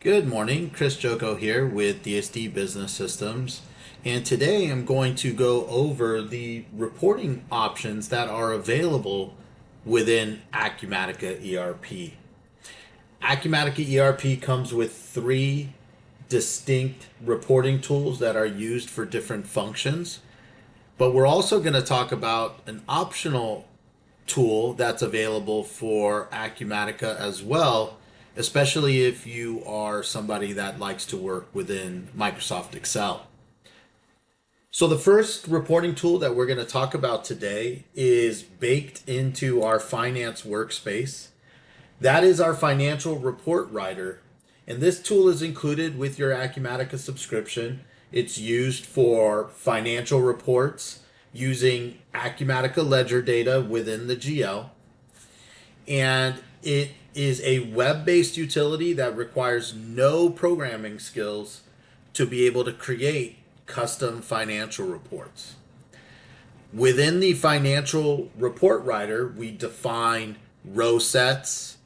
Good morning, Chris Joko here with DSD Business Systems. And today I'm going to go over the reporting options that are available within Acumatica ERP. Acumatica ERP comes with three distinct reporting tools that are used for different functions. But we're also going to talk about an optional tool that's available for Acumatica as well, especially if you are somebody that likes to work within Microsoft Excel. So, the first reporting tool that we're going to talk about today is baked into our finance workspace. That is our financial report writer. And this tool is included with your Acumatica subscription. It's used for financial reports using Acumatica ledger data within the GL. And it is a web-based utility that requires no programming skills to be able to create custom financial reports. Within the financial report writer, we define row sets,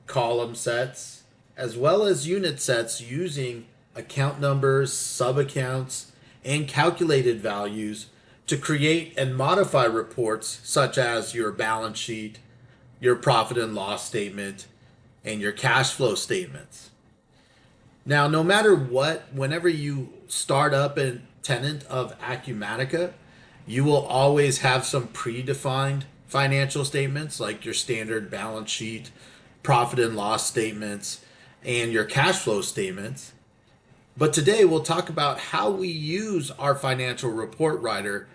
column sets, as well as unit sets using account numbers, sub-accounts, and calculated values to create and modify reports such as your balance sheet, your profit and loss statement, and your cash flow statements. Now, no matter what, whenever you start up a tenant of Acumatica, you will always have some predefined financial statements like your standard balance sheet, profit and loss statements, and your cash flow statements. But today we'll talk about how we use our financial report writer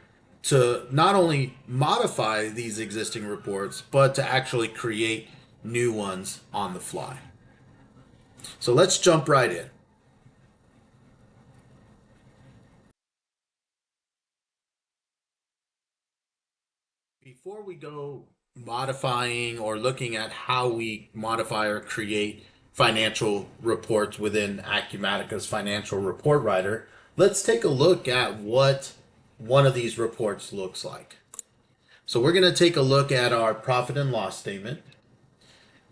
to not only modify these existing reports, but to actually create new ones on the fly. So let's jump right in. Before we go modifying or looking at how we modify or create financial reports within Acumatica's financial report writer, let's take a look at what one of these reports looks like. So we're going to take a look at our profit and loss statement.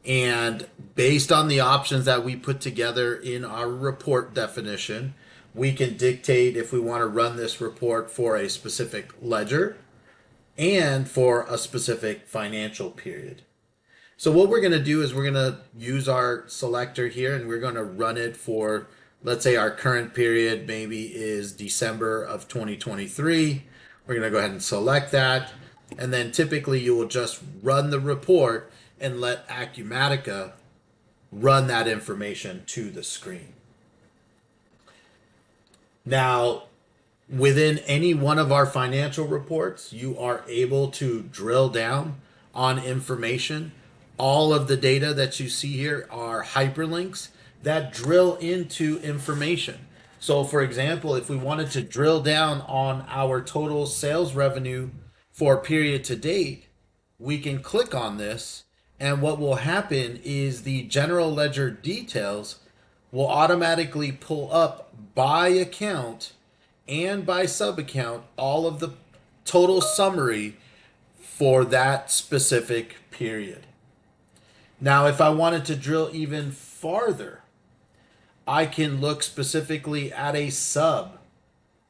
And based on the options that we put together in our report definition, we can dictate if we want to run this report for a specific ledger and for a specific financial period. So what we're going to do is we're going to use our selector here and we're going to run it for, let's say our current period maybe is December of 2023. We're going to go ahead and select that. And then typically you will just run the report and let Acumatica run that information to the screen. Now, within any one of our financial reports, you are able to drill down on information. All of the data that you see here are hyperlinks that drill into information. So, for example, if we wanted to drill down on our total sales revenue for period to date, we can click on this, and what will happen is the general ledger details will automatically pull up by account and by sub account all of the total summary for that specific period. Now, if I wanted to drill even farther, I can look specifically at a sub.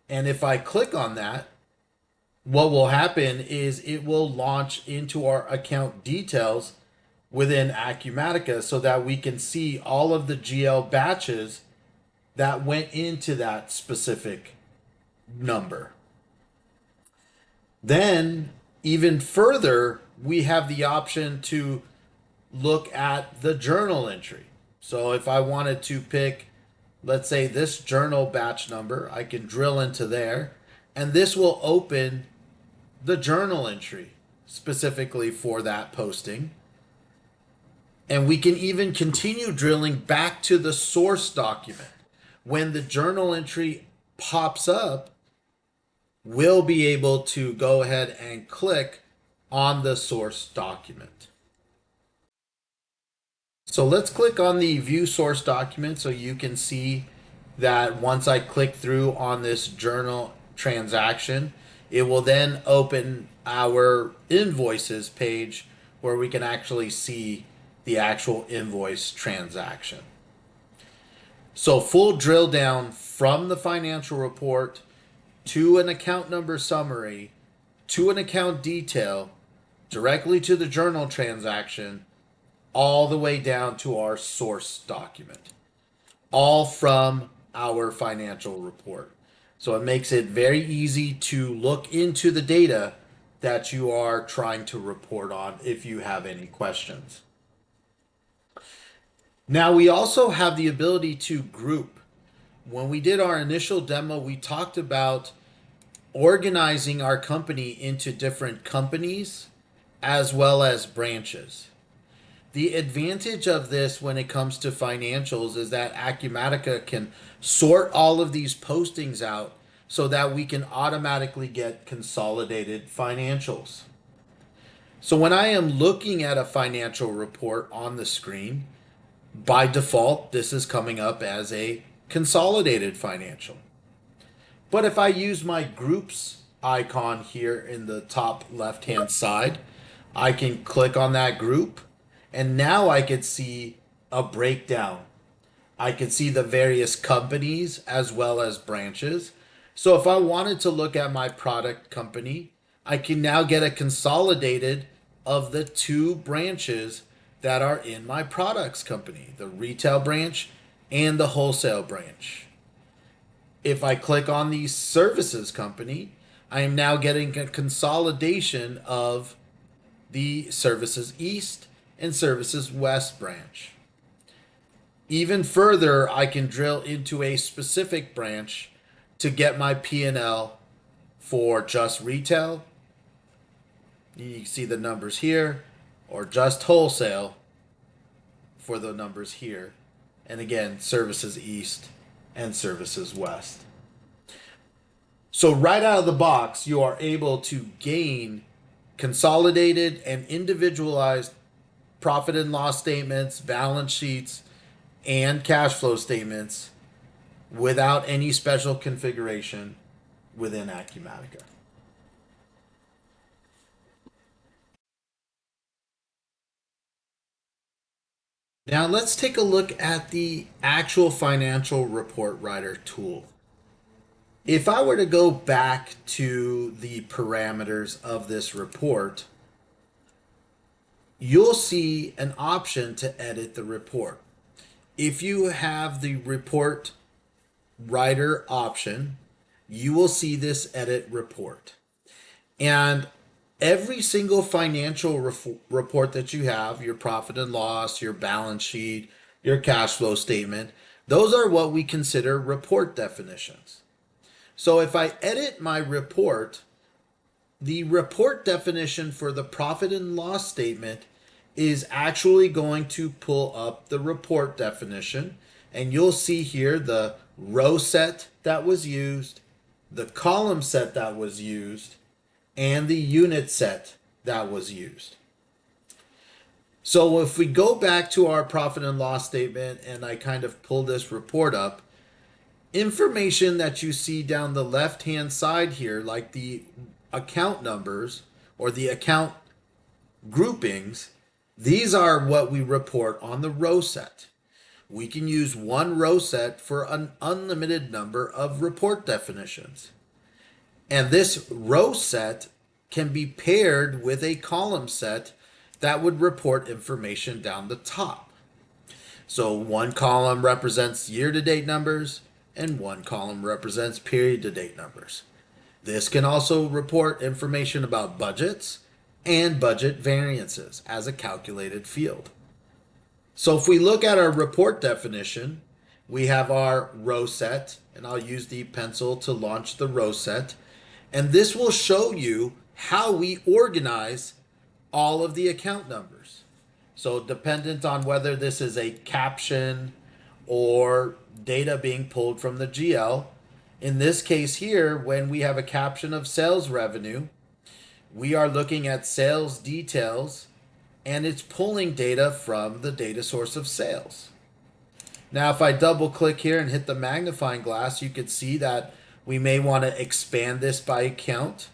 And if I click on that, what will happen is it will launch into our account details within Acumatica so that we can see all of the GL batches that went into that specific number. Then, even further, we have the option to look at the journal entry. So if I wanted to pick, let's say, this journal batch number, I can drill into there, and this will open the journal entry specifically for that posting. And we can even continue drilling back to the source document. When the journal entry pops up, we'll be able to go ahead and click on the source document. So let's click on the view source document so you can see that once I click through on this journal transaction, it will then open our invoices page where we can actually see the actual invoice transaction. So full drill down from the financial report to an account number summary to an account detail directly to the journal transaction all the way down to our source document, all from our financial report. So it makes it very easy to look into the data that you are trying to report on if you have any questions. Now, we also have the ability to group. When we did our initial demo, we talked about organizing our company into different companies as well as branches. The advantage of this when it comes to financials is that Acumatica can sort all of these postings out so that we can automatically get consolidated financials. So when I am looking at a financial report on the screen, by default, this is coming up as a consolidated financial. But if I use my groups icon here in the top left hand side, I can click on that group and now I could see a breakdown. I could see the various companies as well as branches. So if I wanted to look at my product company, I can now get a consolidated of the two branches that are in my products company, the retail branch and the wholesale branch. If I click on the services company, I am now getting a consolidation of the services east and services west branch. Even further, I can drill into a specific branch to get my P&L for just retail. You can see the numbers here, or just wholesale for the numbers here. And again, services east and services west. So right out of the box, you are able to gain consolidated and individualized profit and loss statements, balance sheets, and cash flow statements without any special configuration within Acumatica. Now let's take a look at the actual financial report writer tool. If I were to go back to the parameters of this report, you'll see an option to edit the report. If you have the report writer option, you will see this edit report. And every single financial report that you have, your profit and loss, your balance sheet, your cash flow statement, those are what we consider report definitions. So if I edit my report, the report definition for the profit and loss statement is actually going to pull up the report definition. And you'll see here the row set that was used, the column set that was used, and the unit set that was used. So if we go back to our profit and loss statement and I kind of pull this report up, information that you see down the left hand side here, like the account numbers or the account groupings, these are what we report on the row set. We can use one row set for an unlimited number of report definitions. And this row set can be paired with a column set that would report information down the top. So one column represents year-to-date numbers and one column represents period-to-date numbers. This can also report information about budgets and budget variances as a calculated field. So if we look at our report definition, we have our row set, and I'll use the pencil to launch the row set. And this will show you how we organize all of the account numbers. So dependent on whether this is a caption or data being pulled from the GL, in this case here, when we have a caption of sales revenue, we are looking at sales details and it's pulling data from the data source of sales. Now, if I double click here and hit the magnifying glass, you could see that we may want to expand this by account,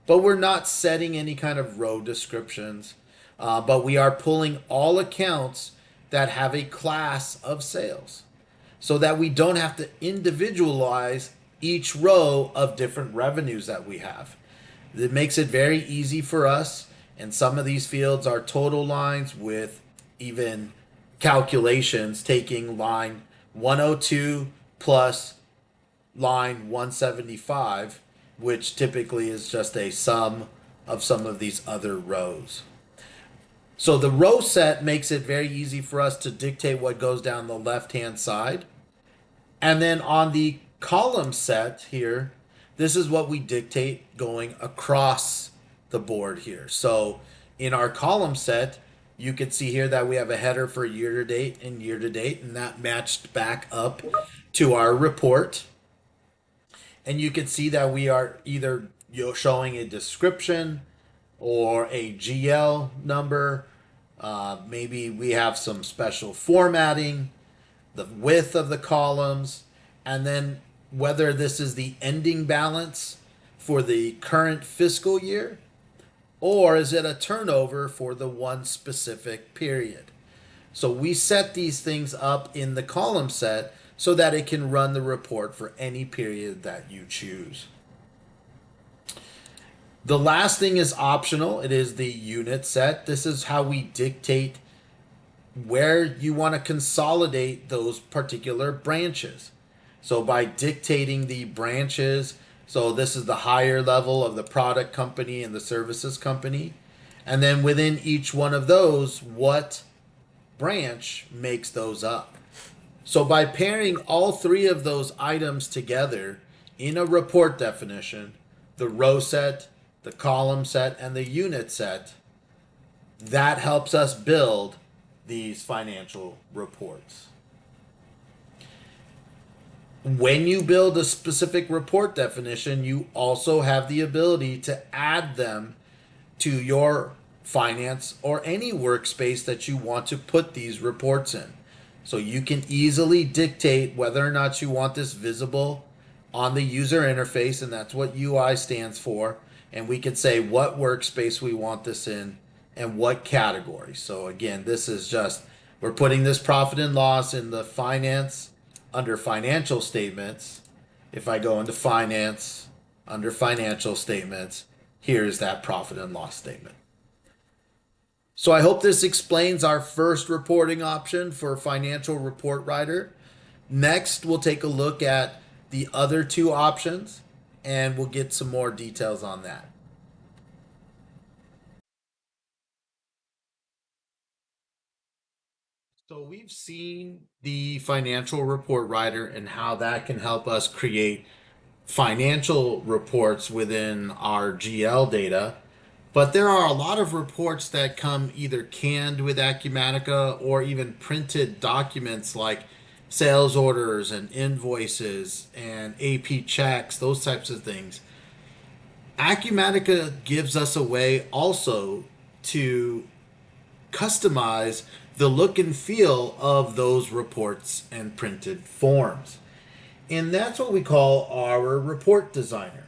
but we're not setting any kind of row descriptions, but we are pulling all accounts that have a class of sales. so that we don't have to individualize each row of different revenues that we have. It makes it very easy for us, and some of these fields are total lines with even calculations taking line 102 plus line 175, which typically is just a sum of some of these other rows. So the row set makes it very easy for us to dictate what goes down the left-hand side. And then on the column set here, this is what we dictate going across the board here. So in our column set, you can see here that we have a header for year to date, and that matched back up to our report. And you can see that we are either showing a description or a GL number. Maybe we have some special formatting, the width of the columns, and then whether this is the ending balance for the current fiscal year, or is it a turnover for the one specific period. So we set these things up in the column set so that it can run the report for any period that you choose. The last thing is optional. It is the unit set. This is how we dictate where you want to consolidate those particular branches. So by dictating the branches, so this is the higher level of the product company and the services company. And then within each one of those, what branch makes those up. So by pairing all three of those items together in a report definition, the row set, the column set, and the unit set, that helps us build these financial reports. When you build a specific report definition, you also have the ability to add them to your finance or any workspace that you want to put these reports in. So you can easily dictate whether or not you want this visible on the user interface, and that's what UI stands for. And we could say what workspace we want this in and what category. So again, this is just, we're putting this profit and loss in the finance under financial statements. If I go into finance under financial statements, here's that profit and loss statement. So I hope this explains our first reporting option for Financial Report Writer. Next, we'll take a look at the other two options, and we'll get some more details on that. So we've seen the Financial Report Writer and how that can help us create financial reports within our GL data. But there are a lot of reports that come either canned with Acumatica or even printed documents like sales orders and invoices and AP checks, those types of things. Acumatica gives us a way also to customize the look and feel of those reports and printed forms. And that's what we call our report designer.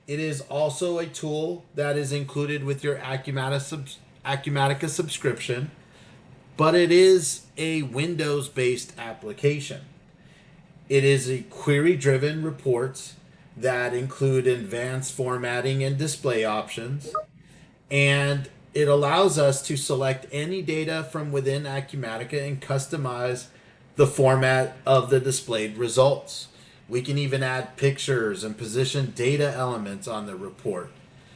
It is also a tool that is included with your Acumatica subscription, but it is a Windows-based application. It is a query-driven reports that include advanced formatting and display options, and it allows us to select any data from within Acumatica and customize the format of the displayed results. We can even add pictures and position data elements on the report,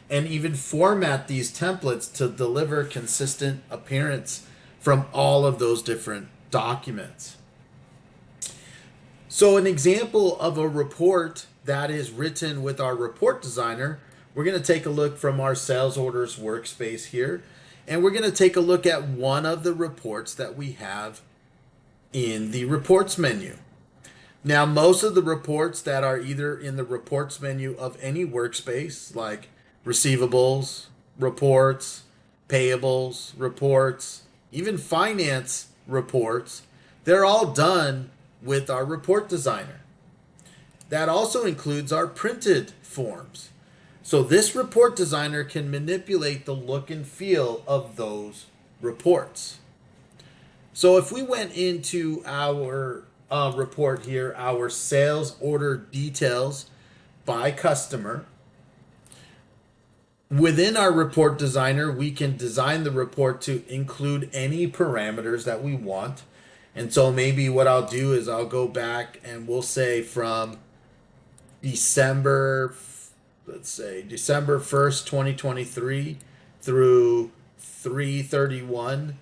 and even format these templates to deliver consistent appearance from all of those different documents. So an example of a report that is written with our report designer, we're going to take a look from our sales orders workspace here, and we're going to take a look at one of the reports that we have in the reports menu. Now, most of the reports that are either in the reports menu of any workspace, like receivables, reports, payables, reports, even finance reports, they're all done with our report designer. That also includes our printed forms. So this report designer can manipulate the look and feel of those reports. So if we went into our report here our sales order details by customer. Within our report designer, we can design the report to include any parameters that we want. And so maybe what I'll do is I'll go back and we'll say from December, let's say December 1st, 2023 through 3/31,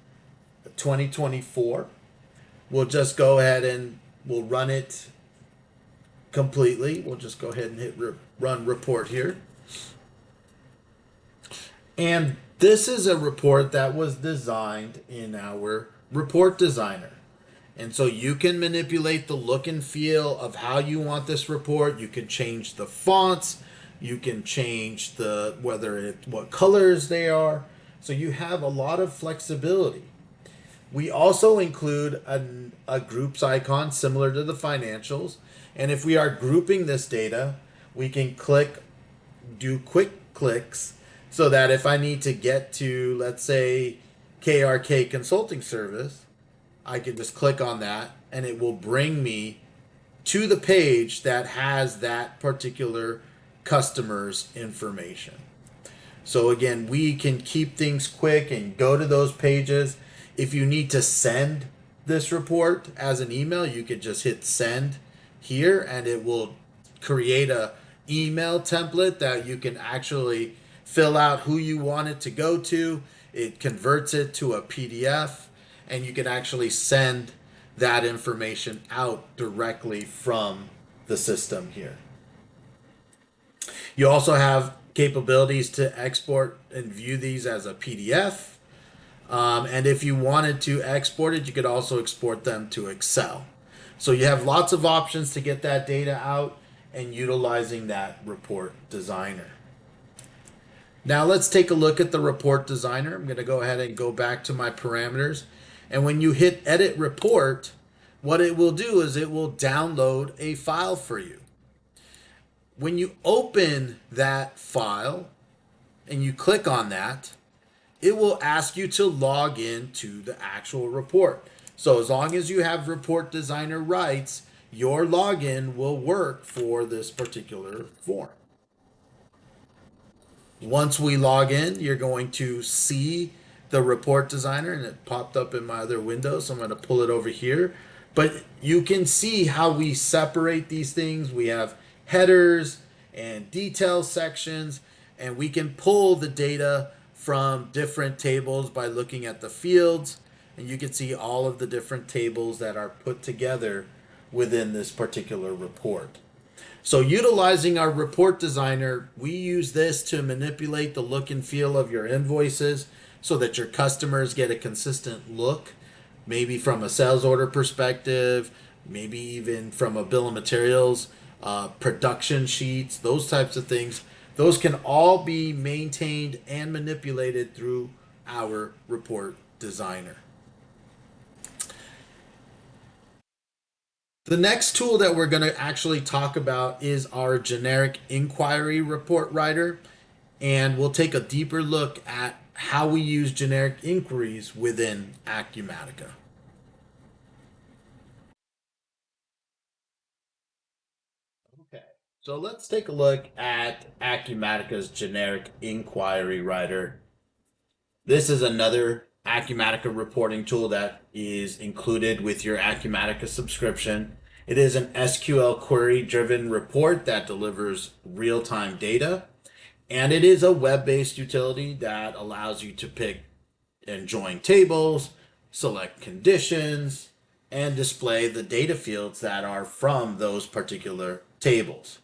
2024. We'll just go ahead and we'll run it completely. We'll just go ahead and hit run report here. And this is a report that was designed in our report designer. And so you can manipulate the look and feel of how you want this report. You can change the fonts. You can change the what colors they are. So you have a lot of flexibility. We also include a groups icon similar to the financials. And if we are grouping this data, we can do quick clicks so that if I need to get to, let's say, KRK Consulting Service, I can just click on that and it will bring me to the page that has that particular customer's information. So again, we can keep things quick and go to those pages. If you need to send this report as an email, you could just hit send here and it will create a email template that you can actually fill out who you want it to go to. It converts it to a PDF and you can actually send that information out directly from the system here. You also have capabilities to export and view these as a PDF. And if you wanted to export it, you could also export them to Excel. So you have lots of options to get that data out and utilizing that report designer. Now let's take a look at the report designer. I'm going to go ahead and go back to my parameters. And when you hit edit report, what it will do is it will download a file for you. When you open that file and you click on that, it will ask you to log in to the actual report. So as long as you have report designer rights, your login will work for this particular form. Once we log in, you're going to see the report designer, and it popped up in my other window, so I'm going to pull it over here. But you can see how we separate these things. We have headers and detail sections, and we can pull the data from different tables by looking at the fields, and you can see all of the different tables that are put together within this particular report. So utilizing our report designer, we use this to manipulate the look and feel of your invoices so that your customers get a consistent look, maybe from a sales order perspective, maybe even from a bill of materials, production sheets, those types of things. Those can all be maintained and manipulated through our report designer. The next tool that we're going to actually talk about is our generic inquiry report writer, and we'll take a deeper look at how we use generic inquiries within Acumatica. Okay, so let's take a look at Acumatica's generic inquiry writer. This is another Acumatica reporting tool that is included with your Acumatica subscription. It is an SQL query driven report that delivers real-time data, and it is a web-based utility that allows you to pick and join tables, select conditions, and display the data fields that are from those particular tables.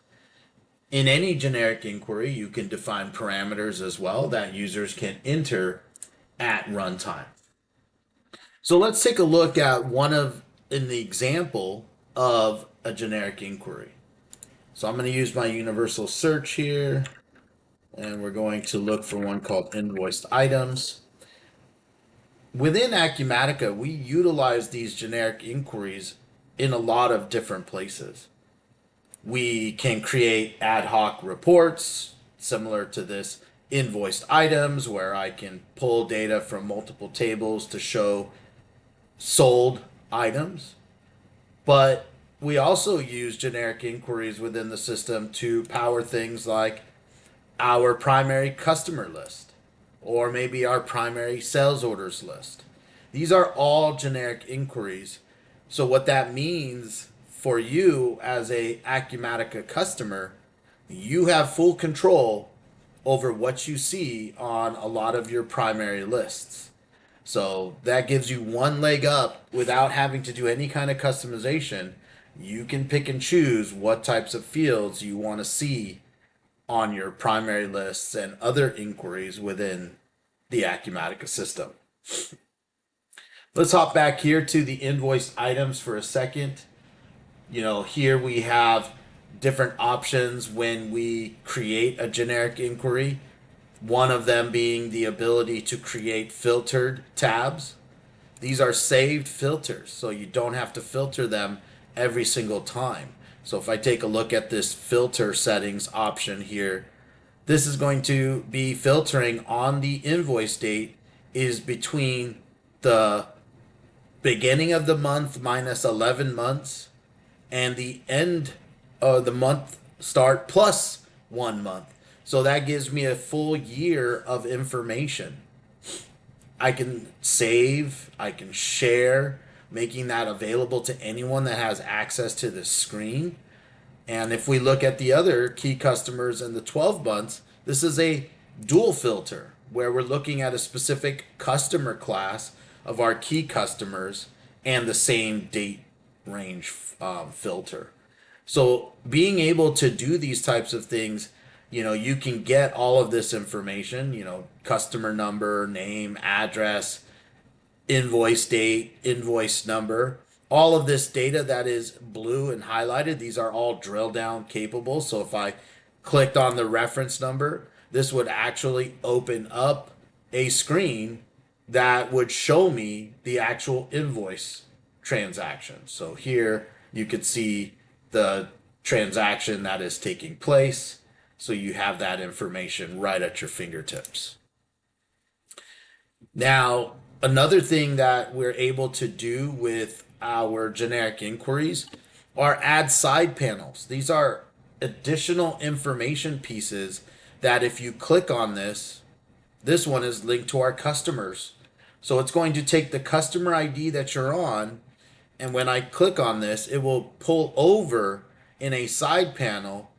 In any generic inquiry, you can define parameters as well that users can enter at runtime. So let's take a look at in the example of a generic inquiry. So I'm going to use my universal search here, and we're going to look for one called invoiced items. Within Acumatica, we utilize these generic inquiries in a lot of different places. We can create ad hoc reports similar to this invoiced items, where I can pull data from multiple tables to show sold items. But we also use generic inquiries within the system to power things like our primary customer list or maybe our primary sales orders list. These are all generic inquiries. So what that means for you as a Acumatica customer, you have full control over what you see on a lot of your primary lists. So that gives you one leg up without having to do any kind of customization. You can pick and choose what types of fields you want to see on your primary lists and other inquiries within the Acumatica system. Let's hop back here to the invoice items for a second. Here we have different options when we create a generic inquiry. One of them being the ability to create filtered tabs. These are saved filters, so you don't have to filter them every single time. So if I take a look at this filter settings option here, this is going to be filtering on the invoice date is between the beginning of the month minus 11 months and the end of the month start plus 1 month. So that gives me a full year of information. I can save, I can share, making that available to anyone that has access to this screen. And if we look at the other key customers in the 12 months, this is a dual filter where we're looking at a specific customer class of our key customers and the same date range filter. So being able to do these types of things, you can get all of this information, customer number, name, address, invoice date, invoice number, all of this data that is blue and highlighted. These are all drill down capable. So if I clicked on the reference number, this would actually open up a screen that would show me the actual invoice transaction. So here you could see the transaction that is taking place. So you have that information right at your fingertips. Now, another thing that we're able to do with our generic inquiries are add side panels. These are additional information pieces that if you click on this one is linked to our customers. So it's going to take the customer ID that you're on, and when I click on this, it will pull over in a side panel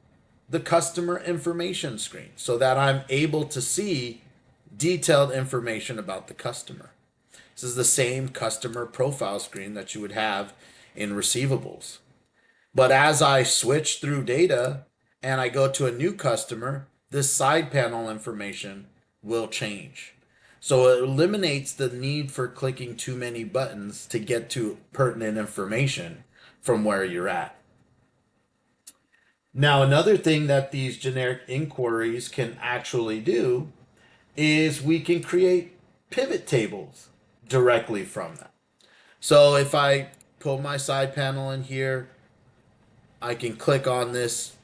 the customer information screen so that I'm able to see detailed information about the customer. This is the same customer profile screen that you would have in receivables. But as I switch through data and I go to a new customer, this side panel information will change. So it eliminates the need for clicking too many buttons to get to pertinent information from where you're at. Now, another thing that these generic inquiries can actually do is we can create pivot tables directly from them. So if I pull my side panel in here, I can click on this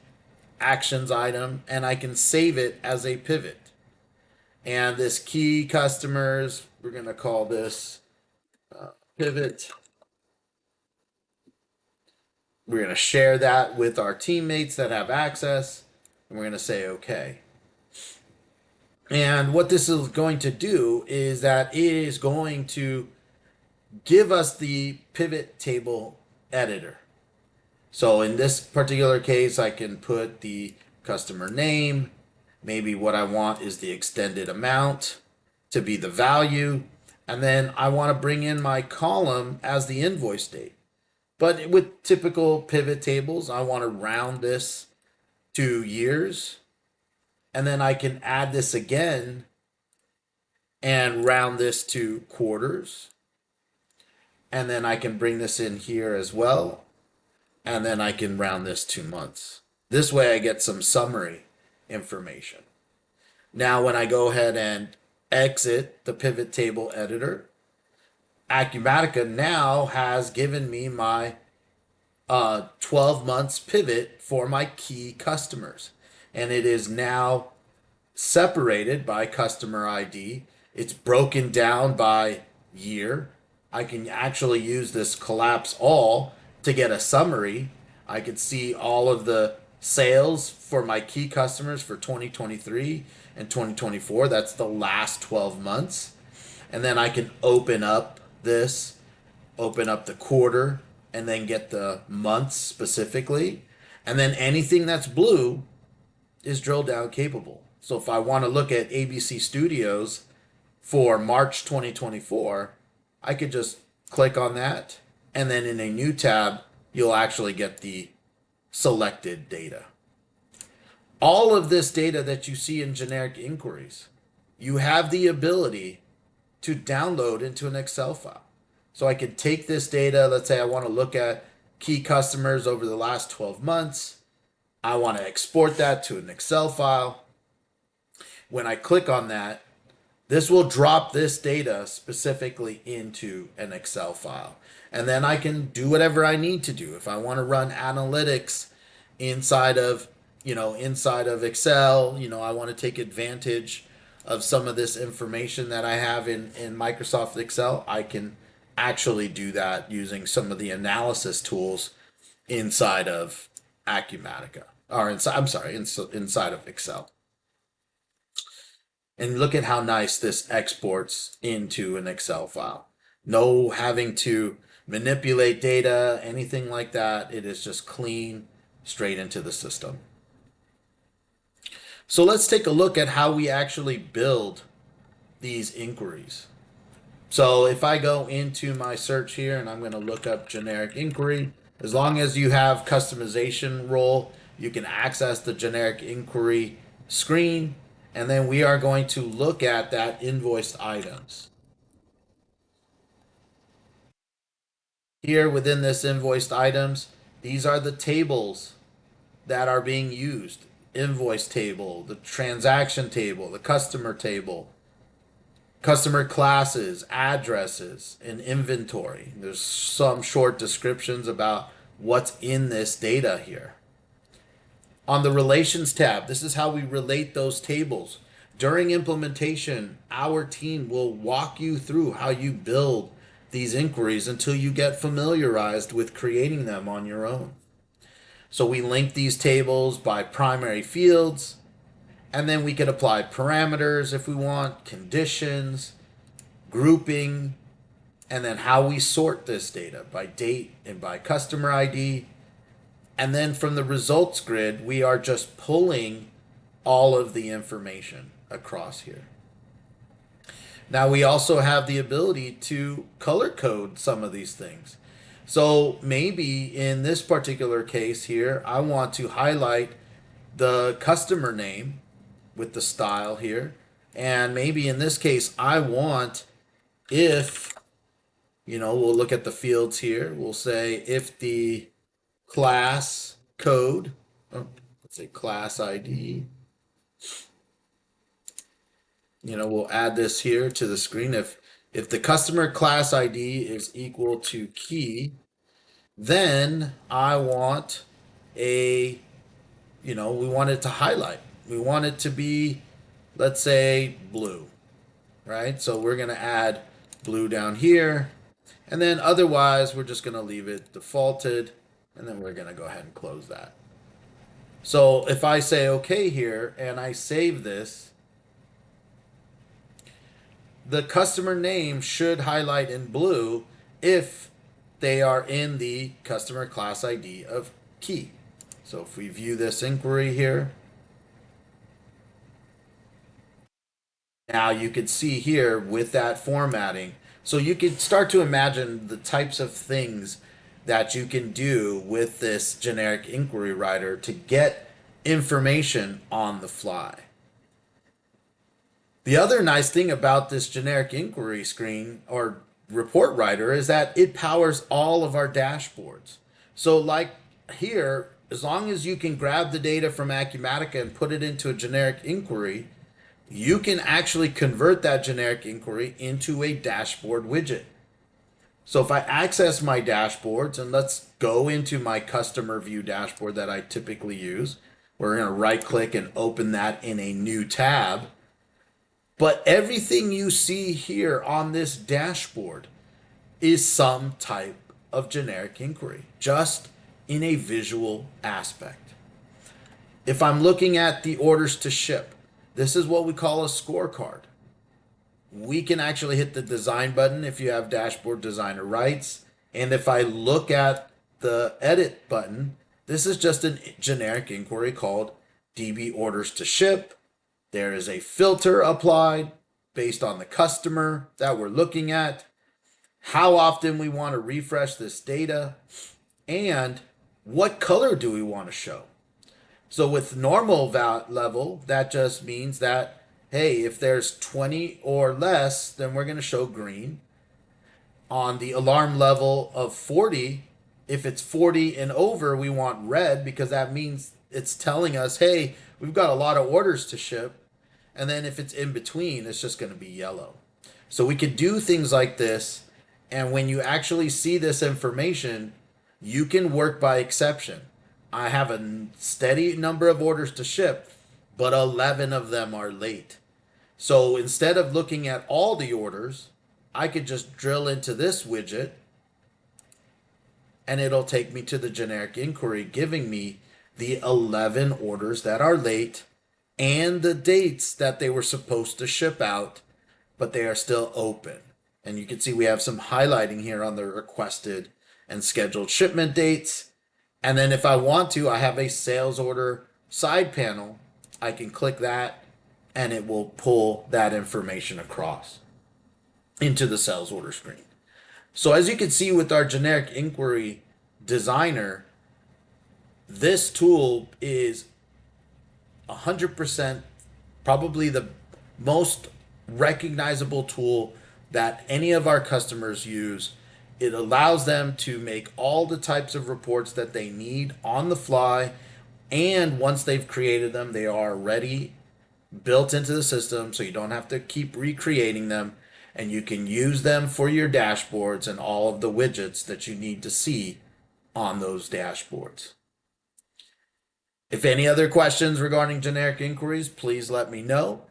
actions item and I can save it as a pivot. And this key customers, we're going to call this pivot. We're going to share that with our teammates that have access, and we're going to say okay. And what this is going to do is that it is going to give us the pivot table editor. So in this particular case, I can put the customer name. Maybe what I want is the extended amount to be the value. And then I want to bring in my column as the invoice date. But with typical pivot tables, I want to round this to years. And then I can add this again and round this to quarters. And then I can bring this in here as well. And then I can round this to months. This way I get some summary information. Now when I go ahead and exit the pivot table editor, Acumatica now has given me my 12 months pivot for my key customers. And it is now separated by customer ID. It's broken down by year. I can actually use this collapse all To get a summary, I could see all of the sales for my key customers for 2023 and 2024. That's the last 12 months. And then I can open up the quarter, and then get the months specifically. And then anything that's blue is drill down capable. So if I want to look at ABC Studios for March 2024, I could just click on that. And then in a new tab, you'll actually get the selected data. All of this data that you see in generic inquiries, you have the ability to download into an Excel file. So I could take this data, let's say I want to look at key customers over the last 12 months. I want to export that to an Excel file. When I click on that, this will drop this data specifically into an Excel file. And then I can do whatever I need to do. If I want to run analytics inside of, inside of Excel, I want to take advantage of some of this information that I have in Microsoft Excel, I can actually do that using some of the analysis tools inside of Acumatica, or inside of Excel. And look at how nice this exports into an Excel file. No having to manipulate data, anything like that. It is just clean, straight into the system. So let's take a look at how we actually build these inquiries. So if I go into my search here and I'm going to look up generic inquiry, as long as you have customization role, you can access the generic inquiry screen. And then we are going to look at that invoiced items. Here within this invoiced items, these are the tables that are being used. Invoice table, the transaction table, the customer table, customer classes, addresses, and inventory. There's some short descriptions about what's in this data here. On the Relations tab, this is how we relate those tables. During implementation, our team will walk you through how you build these inquiries until you get familiarized with creating them on your own. So we link these tables by primary fields, and then we could apply parameters if we want, conditions, grouping, and then how we sort this data by date and by customer ID. And then from the results grid, we are just pulling all of the information across here. Now we also have the ability to color code some of these things. So maybe in this particular case here, I want to highlight the customer name with the style here. And maybe in this case, I want if, we'll look at the fields here. We'll say if the class code, let's say class ID, we'll add this here to the screen. If the customer class ID is equal to key, then I want we want it to highlight. We want it to be, let's say, blue, right? So we're going to add blue down here. And then otherwise, we're just going to leave it defaulted. And then we're going to go ahead and close that. So if I say OK here and I save this, the customer name should highlight in blue if they are in the customer class ID of key. So if we view this inquiry here, now you can see here with that formatting. So you can start to imagine the types of things that you can do with this generic inquiry writer to get information on the fly. The other nice thing about this generic inquiry screen or report writer is that it powers all of our dashboards. So like here, as long as you can grab the data from Acumatica and put it into a generic inquiry, you can actually convert that generic inquiry into a dashboard widget. So if I access my dashboards, and let's go into my customer view dashboard that I typically use, we're going to right click and open that in a new tab. But everything you see here on this dashboard is some type of generic inquiry, just in a visual aspect. If I'm looking at the orders to ship, this is what we call a scorecard. We can actually hit the design button if you have dashboard designer rights. And if I look at the edit button, this is just a generic inquiry called DB orders to ship. There is a filter applied based on the customer that we're looking at, how often we want to refresh this data, and what color do we want to show. So with normal level, that just means that, hey, if there's 20 or less, then we're going to show green. On the alarm level of 40, if it's 40 and over, we want red, because that means it's telling us, hey, we've got a lot of orders to ship. And then if it's in between, it's just going to be yellow. So we could do things like this. And when you actually see this information, you can work by exception. I have a steady number of orders to ship, but 11 of them are late. So instead of looking at all the orders, I could just drill into this widget and it'll take me to the generic inquiry, giving me the 11 orders that are late and the dates that they were supposed to ship out, but they are still open. And you can see we have some highlighting here on the requested and scheduled shipment dates. And then if I want to, I have a sales order side panel. I can click that and it will pull that information across into the sales order screen. So as you can see with our generic inquiry designer, this tool is 100% probably the most recognizable tool that any of our customers use. It allows them to make all the types of reports that they need on the fly, and once they've created them, they are already built into the system, so you don't have to keep recreating them, and you can use them for your dashboards and all of the widgets that you need to see on those dashboards. If any other questions regarding generic inquiries, please let me know.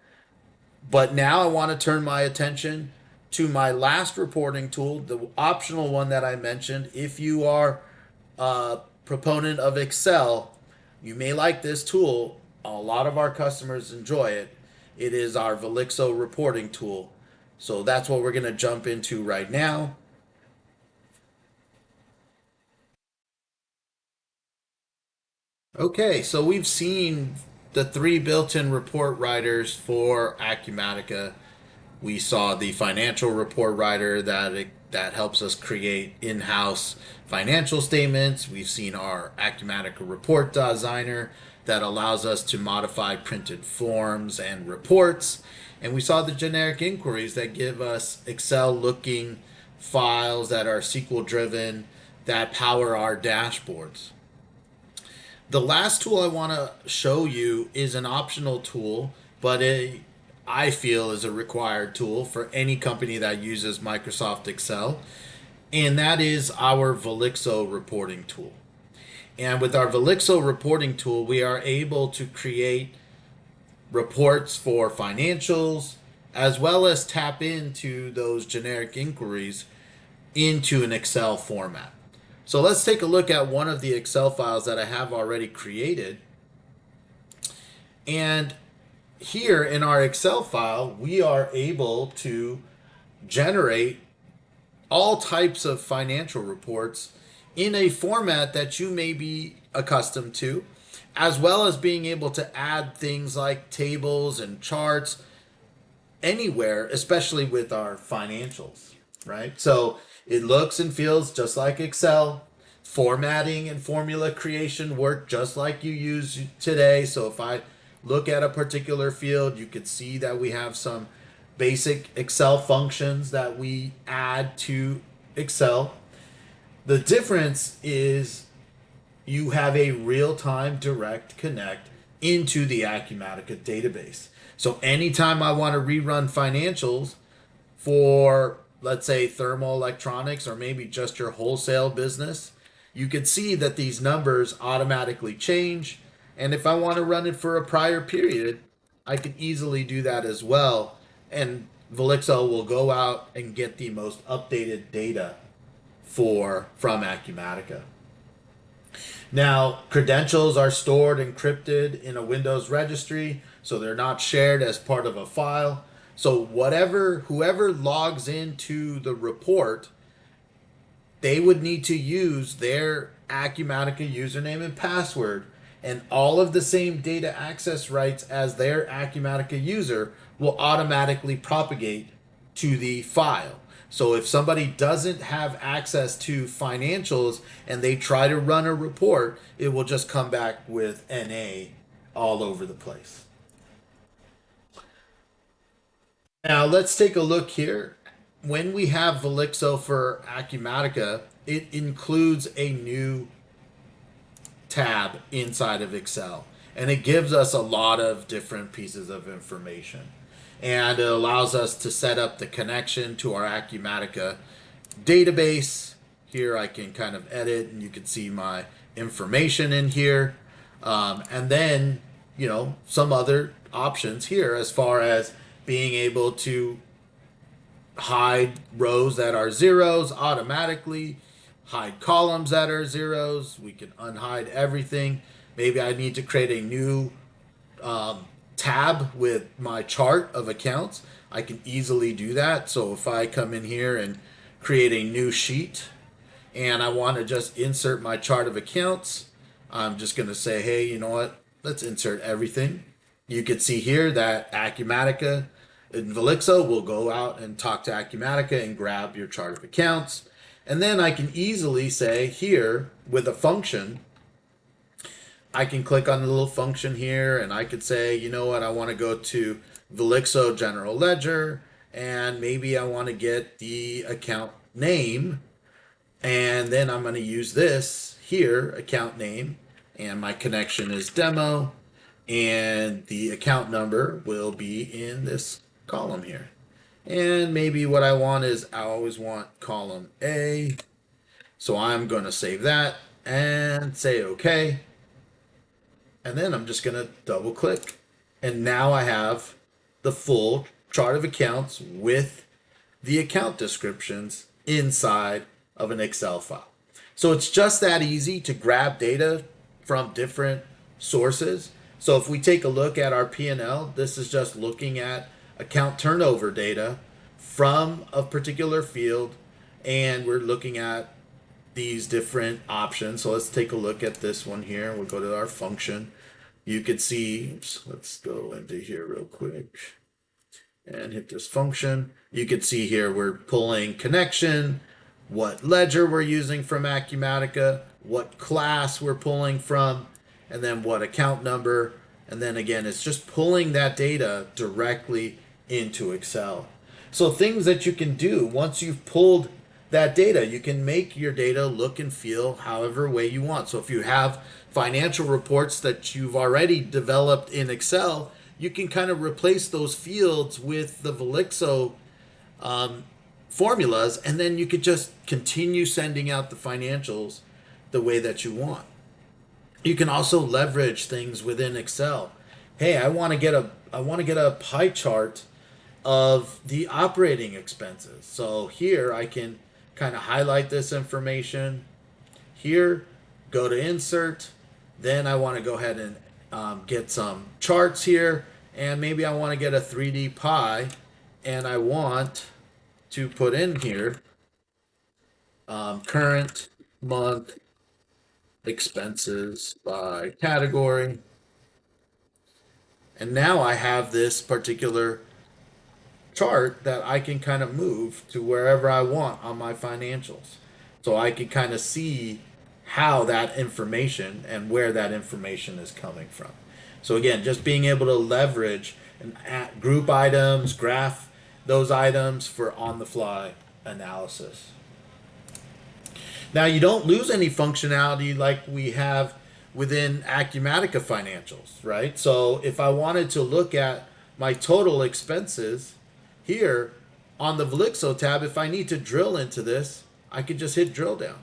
But now I want to turn my attention to my last reporting tool, the optional one that I mentioned. If you are a proponent of Excel, you may like this tool. A lot of our customers enjoy it. It is our Velixo reporting tool. So that's what we're going to jump into right now. Okay, so we've seen the 3 built-in report writers for Acumatica. We saw the financial report writer that helps us create in-house financial statements. We've seen our Acumatica report designer that allows us to modify printed forms and reports. And we saw the generic inquiries that give us Excel-looking files that are SQL driven that power our dashboards. The last tool I want to show you is an optional tool, but I feel is a required tool for any company that uses Microsoft Excel, and that is our Velixo reporting tool. And with our Velixo reporting tool, we are able to create reports for financials, as well as tap into those generic inquiries into an Excel format. So let's take a look at one of the Excel files that I have already created. And here in our Excel file, we are able to generate all types of financial reports in a format that you may be accustomed to, as well as being able to add things like tables and charts anywhere, especially with our financials, right? So it looks and feels just like Excel. Formatting and formula creation work just like you use today. So if I look at a particular field, you could see that we have some basic Excel functions that we add to Excel. The difference is you have a real-time direct connect into the Acumatica database. So anytime I want to rerun financials for, let's say, thermal electronics or maybe just your wholesale business, you can see that these numbers automatically change. And if I want to run it for a prior period, I can easily do that as well. And Velixo will go out and get the most updated data from Acumatica. Now, credentials are stored encrypted in a Windows registry, so they're not shared as part of a file. So whoever logs into the report, they would need to use their Acumatica username and password, and all of the same data access rights as their Acumatica user will automatically propagate to the file. So if somebody doesn't have access to financials and they try to run a report, it will just come back with NA all over the place. Now let's take a look here. When we have Velixo for Acumatica, it includes a new tab inside of Excel, and it gives us a lot of different pieces of information, and it allows us to set up the connection to our Acumatica database. Here I can kind of edit, and you can see my information in here, and then some other options here as far as being able to hide rows that are zeros automatically, hide columns that are zeros. We can unhide everything. Maybe I need to create a new tab with my chart of accounts. I can easily do that. So if I come in here and create a new sheet and I want to just insert my chart of accounts, I'm just going to say, hey, you know what? Let's insert everything. You can see here that Acumatica and Velixo will go out and talk to Acumatica and grab your chart of accounts. And then I can easily say here with a function, I can click on the little function here and I could say, you know what, I want to go to Velixo General Ledger and maybe I want to get the account name. And then I'm going to use this here, account name, and my connection is demo, and the account number will be in this column here. And maybe what I want is I always want column A. So I'm going to save that and say OK. And then I'm just going to double click. And now I have the full chart of accounts with the account descriptions inside of an Excel file. So it's just that easy to grab data from different sources. So if we take a look at our P&L, this is just looking at account turnover data from a particular field, and we're looking at these different options. So let's take a look at this one here. We'll go to our function. You could see, let's go into here real quick and hit this function. You can see here we're pulling connection, what ledger we're using from Acumatica, what class we're pulling from, and then what account number. And then again, it's just pulling that data directly into Excel. So things that you can do once you've pulled that data, you can make your data look and feel however way you want. So if you have financial reports that you've already developed in Excel, you can kind of replace those fields with the Velixo formulas, and then you could just continue sending out the financials the way that you want. You can also leverage things within Excel. Hey, I want to get a pie chart of the operating expenses. So here I can kind of highlight this information. Here, go to insert. Then I want to go ahead and get some charts here, and maybe I want to get a 3D pie, and I want to put in here current month expenses by category. And now I have this particular chart that I can kind of move to wherever I want on my financials. So I can kind of see how that information and where that information is coming from. So again, just being able to leverage and group items, graph those items for on-the-fly analysis. Now you don't lose any functionality like we have within Acumatica financials, right? So if I wanted to look at my total expenses here on the Velixo tab, if I need to drill into this, I could just hit drill down.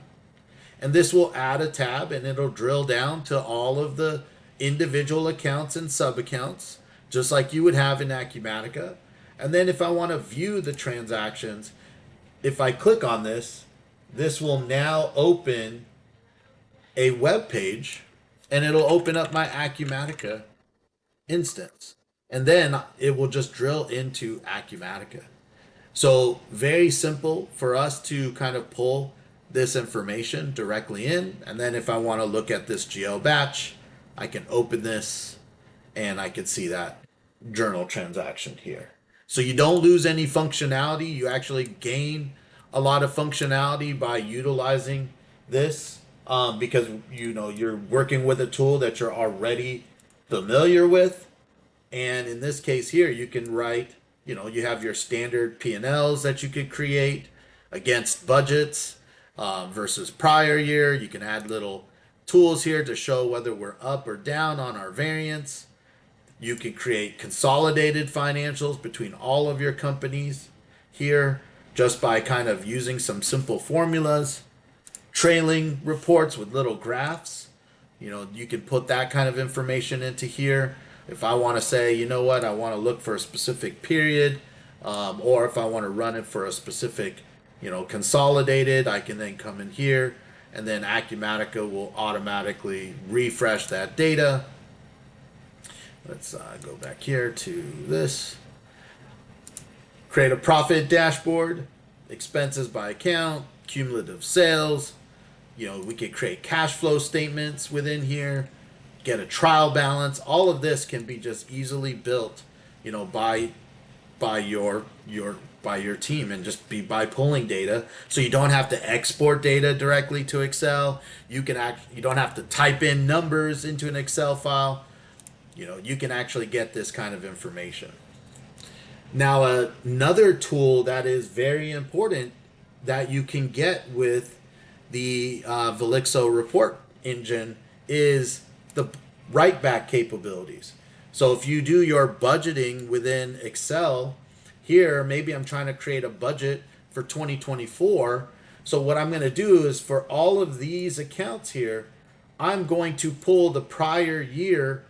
And this will add a tab and it'll drill down to all of the individual accounts and sub-accounts, just like you would have in Acumatica. And then if I want to view the transactions, if I click on this, this will now open a web page, and it'll open up my Acumatica instance. And then it will just drill into Acumatica. So very simple for us to kind of pull this information directly in. And then if I want to look at this geo batch, I can open this and I can see that journal transaction here. So you don't lose any functionality. You actually gain a lot of functionality by utilizing this, because you're working with a tool that you're already familiar with. And in this case here, you can write, you have your standard P&Ls that you could create against budgets, versus prior year. You can add little tools here to show whether we're up or down on our variance. You can create consolidated financials between all of your companies here just by kind of using some simple formulas. Trailing reports with little graphs. You can put that kind of information into here. If I want to say, you know what, I want to look for a specific period, or if I want to run it for a specific, consolidated, I can then come in here, and then Acumatica will automatically refresh that data. Let's go back here to this. Create a profit dashboard, expenses by account, cumulative sales. We could create cash flow statements within here, get a trial balance. All of this can be just easily built, by your team, and just be by pulling data. So you don't have to export data directly to Excel. You don't have to type in numbers into an Excel file. You can actually get this kind of information. Now, another tool that is very important that you can get with the Velixo report engine is the write back capabilities. So if you do your budgeting within Excel, here maybe I'm trying to create a budget for 2024. So what I'm going to do is, for all of these accounts here, I'm going to pull the prior year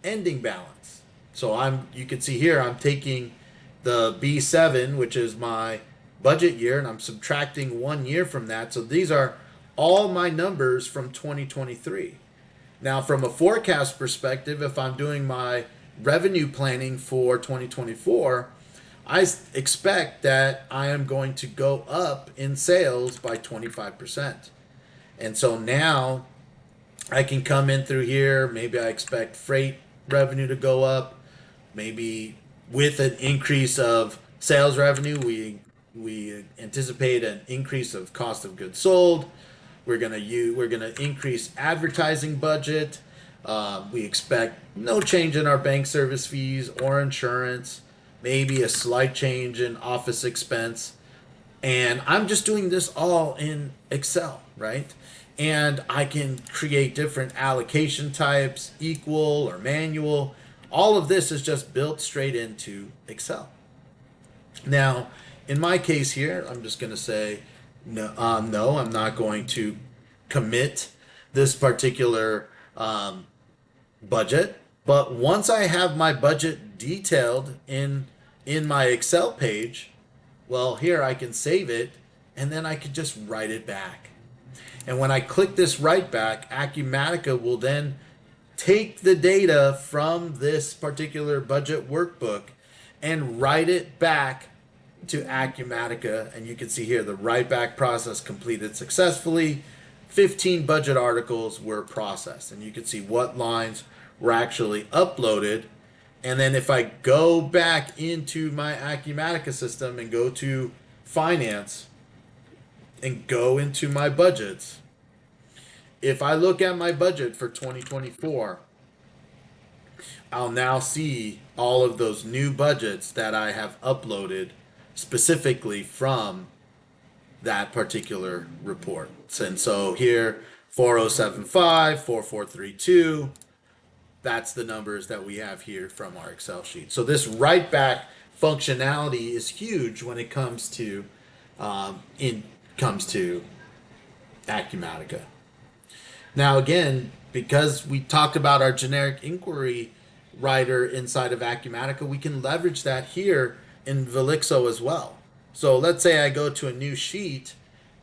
ending balance. So you can see here I'm taking the B7, which is my budget year, and I'm subtracting 1 year from that. So these are all my numbers from 2023. Now, from a forecast perspective, if I'm doing my revenue planning for 2024, I expect that I am going to go up in sales by 25%. And so now I can come in through here. Maybe I expect freight revenue to go up. Maybe with an increase of sales revenue, we anticipate an increase of cost of goods sold. We're gonna increase advertising budget. We expect no change in our bank service fees or insurance. Maybe a slight change in office expense. And I'm just doing this all in Excel, right? And I can create different allocation types, equal or manual. All of this is just built straight into Excel. Now, in my case here, I'm just going to say, no, I'm not going to commit this particular budget. But once I have my budget detailed in my Excel page, well, here I can save it, and then I could just write it back. And when I click this write back, Acumatica will then take the data from this particular budget workbook and write it back to Acumatica. And you can see here the write back process completed successfully. 15 budget articles were processed, and you can see what lines were actually uploaded. And then if I go back into my Acumatica system and go to finance and go into my budgets, if I look at my budget for 2024, I'll now see all of those new budgets that I have uploaded specifically from that particular report. And so here, 4075, 4432, that's the numbers that we have here from our Excel sheet. So this write back functionality is huge when it comes to Acumatica. Now again, because we talked about our generic inquiry writer inside of Acumatica, we can leverage that here in Velixo as well. So let's say I go to a new sheet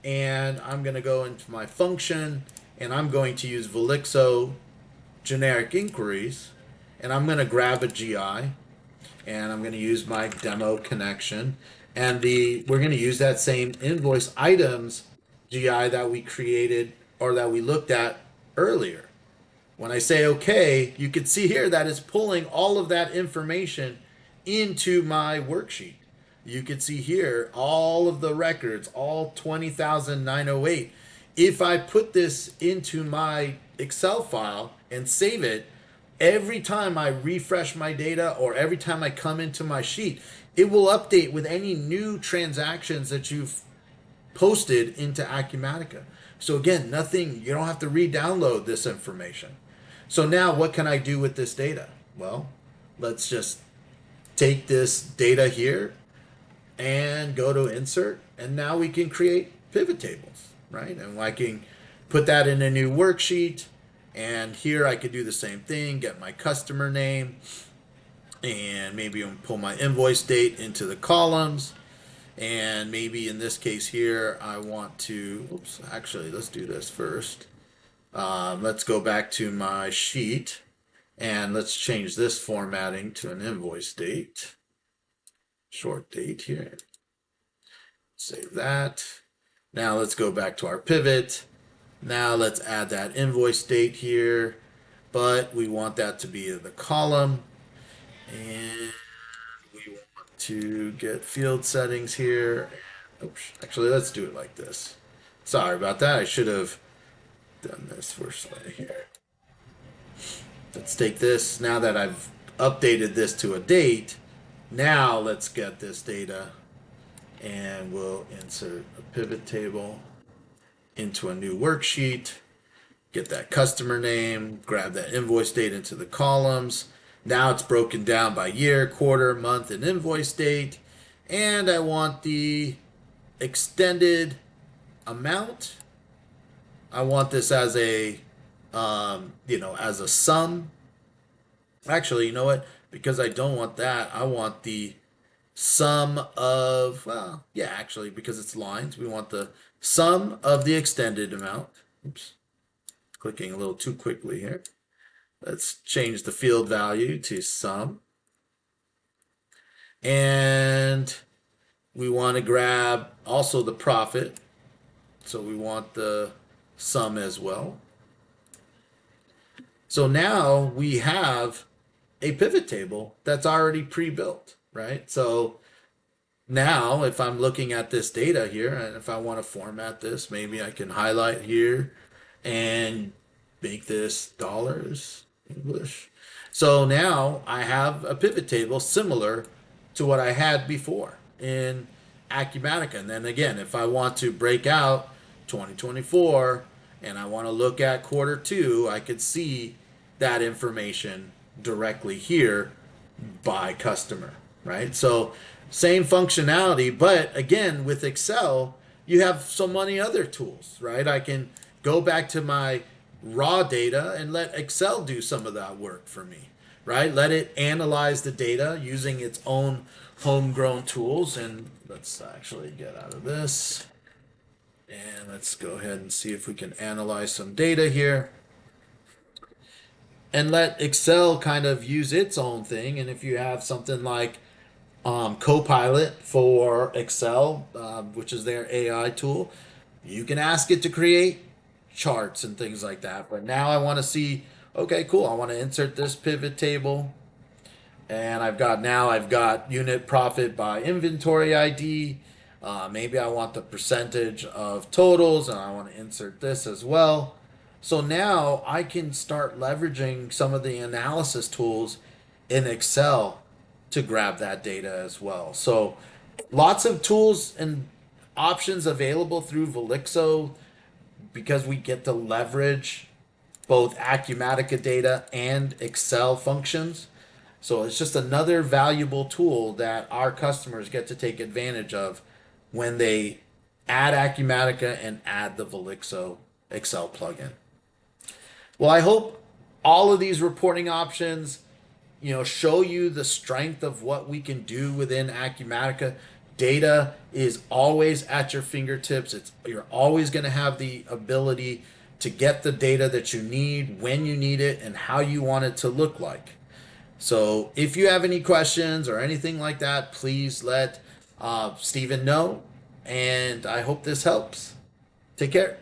and I'm going to go into my function, and I'm going to use Velixo generic inquiries, and I'm going to grab a GI, and I'm going to use my demo connection, and we're going to use that same invoice items GI that we created or that we looked at earlier. When I say okay, you can see here that it's pulling all of that information into my worksheet. You can see here all of the records, all 20,908. If I put this into my Excel file and save it, every time I refresh my data or every time I come into my sheet, it will update with any new transactions that you've posted into Acumatica. So again, nothing, you don't have to re-download this information. So now what can I do with this data? Well, let's just take this data here and go to insert, and now we can create pivot tables, right? And I can put that in a new worksheet, and here I could do the same thing, get my customer name, and maybe pull my invoice date into the columns. And maybe in this case here, I want to, oops, actually, let's do this first. Let's go back to my sheet, and let's change this formatting to an invoice date. Short date here. Save that. Now let's go back to our pivot. Now let's add that invoice date here, but we want that to be the column, and we want to get field settings here. Oops, actually, let's do it like this. Sorry about that. I should have done this first here. Let's take this. Now that I've updated this to a date, now let's get this data, and we'll insert a pivot table into a new worksheet, get that customer name, grab that invoice date into the columns. Now it's broken down by year, quarter, month, and invoice date. And I want the extended amount. I want this as a, as a sum. Actually, you know what? Because I don't want that, I want the sum of, well, yeah, actually, because it's lines, we want the sum of the extended amount. Oops, clicking a little too quickly here. Let's change the field value to sum. And we want to grab also the profit. So we want the sum as well. So now we have a pivot table that's already pre-built, right? So now if I'm looking at this data here, and if I want to format this, maybe I can highlight here and make this dollars English. So now I have a pivot table similar to what I had before in Acumatica. And then again, if I want to break out 2024 and I want to look at quarter two, I could see that information directly here by customer, right? So same functionality, but again, with Excel, you have so many other tools, right? I can go back to my raw data and let Excel do some of that work for me, right? Let it analyze the data using its own homegrown tools. And let's actually get out of this. And let's go ahead and see if we can analyze some data here. And let Excel kind of use its own thing. And if you have something like Copilot for Excel, which is their AI tool, you can ask it to create charts and things like that. But now I want to see, okay, cool, I want to insert this pivot table. And I've got unit profit by inventory ID. Maybe I want the percentage of totals, and I want to insert this as well. So now I can start leveraging some of the analysis tools in Excel to grab that data as well. So lots of tools and options available through Velixo, because we get to leverage both Acumatica data and Excel functions. So it's just another valuable tool that our customers get to take advantage of when they add Acumatica and add the Velixo Excel plugin. Well, I hope all of these reporting options, show you the strength of what we can do within Acumatica. Data is always at your fingertips. You're always going to have the ability to get the data that you need when you need it and how you want it to look like. So if you have any questions or anything like that, please let Stephen know. And I hope this helps. Take care.